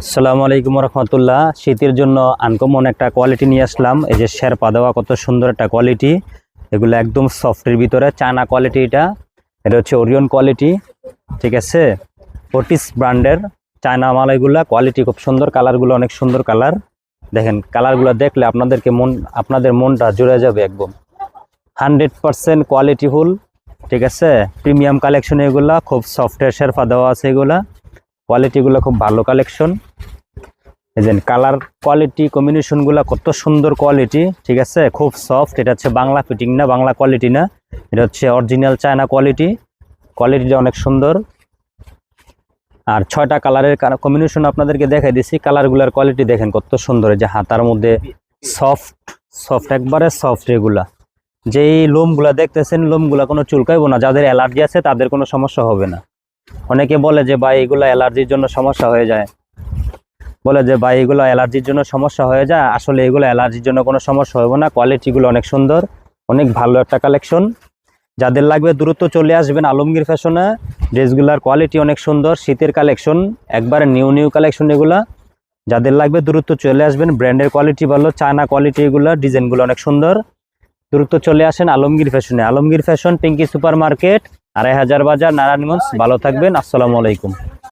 আসসালামু আলাইকুম রহমতুল্লাহ। শীতের জন্য আনকমন একটা কোয়ালিটি নিয়ে আসলাম। এই যে শেরপা দেওয়া কত সুন্দর একটা কোয়ালিটি, এগুলো একদম সফটের ভিতরে চায়না কোয়ালিটি। এটা হচ্ছে ওরিয়ন কোয়ালিটি, ঠিক আছে। ওটিস ব্র্যান্ডের চায়না মাল। এগুলা কোয়ালিটি খুব সুন্দর, কালারগুলো অনেক সুন্দর কালার। দেখেন কালারগুলো দেখলে আপনাদের মনটা জুড়ে যাবে একদম। 100% কোয়ালিটিফুল, ঠিক আছে। প্রিমিয়াম কালেকশন এগুলা, খুব সফটের শেরপা দেওয়া আছে। এগুলা কোয়ালিটিগুলো খুব ভালো কালেকশন। এই যে কালার কোয়ালিটি কম্বিনেশনগুলো কত সুন্দর কোয়ালিটি, ঠিক আছে। খুব সফট। এটা হচ্ছে বাংলা ফিটিং না, বাংলা কোয়ালিটি না, এটা হচ্ছে অরিজিনাল চায়না কোয়ালিটি। কোয়ালিটিটা অনেক সুন্দর। আর 6টা কালারের কম্বিনেশন আপনাদেরকে দেখাই দিছি। কালারগুলোর কোয়ালিটি দেখেন কত সুন্দর। এই যে হাতার মধ্যে সফট একবারে সফট। এগুলা যেই লোমগুলা দেখতেছেন, লোমগুলা কোনো চুলকাইবো না। যাদের অ্যালার্জি আছে তাদের কোনো সমস্যা হবে না। অনেকে বলে যে ভাই এগুলো অ্যালার্জির জন্য সমস্যা হয়ে যায়, আসলে এগুলো অ্যালার্জির জন্য কোনো সমস্যা হবে না। কোয়ালিটিগুলো অনেক সুন্দর, অনেক ভালো একটা কালেকশন। যাদের লাগবে দ্রুত চলে আসবেন আলমগীর ফ্যাশনে। ড্রেসগুলার কোয়ালিটি অনেক সুন্দর, শীতের কালেকশন, একবারে নিউ কালেকশন এগুলা। যাদের লাগবে দ্রুত চলে আসবেন। ব্র্যান্ডের কোয়ালিটি ভালো, চায়না কোয়ালিটি। এগুলো ডিজাইনগুলো অনেক সুন্দর। দ্রুত চলে আসেন আলমগীর ফ্যাশনে। Alamgir fashion, Pinky super market, 2500 বাজার, নারায়ণগঞ্জ। ভালো থাকবেন। আসসালামু আলাইকুম।